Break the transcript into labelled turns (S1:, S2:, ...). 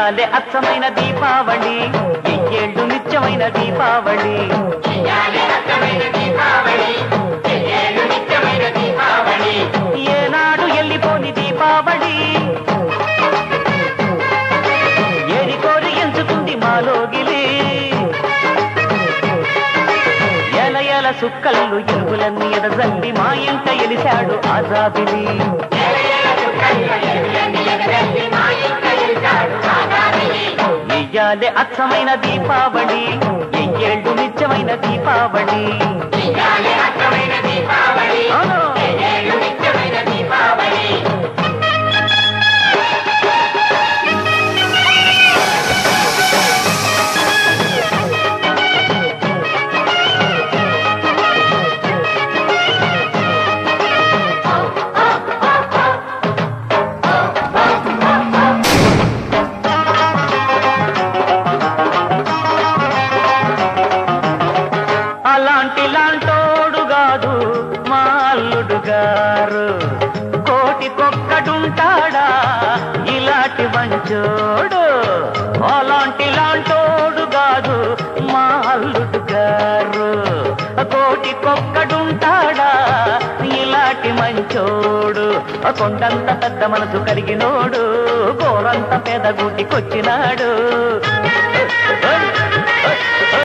S1: ఇయ్యాలే అచ్చమైన దీపావళి, ఎయ్యేళ్ళు నిత్యమైన దీపావళి. ఏనాడు ఎల్లిపోని దీపావళి, ఏరి కోరి ఎంచుకుంది మాలోగిలి. ఎల ఎల సుక్కళ్ళు ఎరుగులన్నీ ఎడజల్లి మా ఇంట ఎలిశాడు ఆజాబిలి. ఇయ్యాలే అచ్చమైన దీపావళి, ఎయ్యేళ్ళు నిత్యమైన దీపావళి. అలాంటిలాంటోడు కాదు మా అల్లుడు గారు, కోటికొక్కడుంటాడా ఇలాంటి మంచోడు. అలాంటిలాంటోడు కాదు మా అల్లుడు గారు, కోటికొక్కడుంటాడా ఇలాంటి మంచోడు. కొండంత పెద్ద మనసు కలిగినోడు, గోరంత పేద గూటికొచ్చినాడు.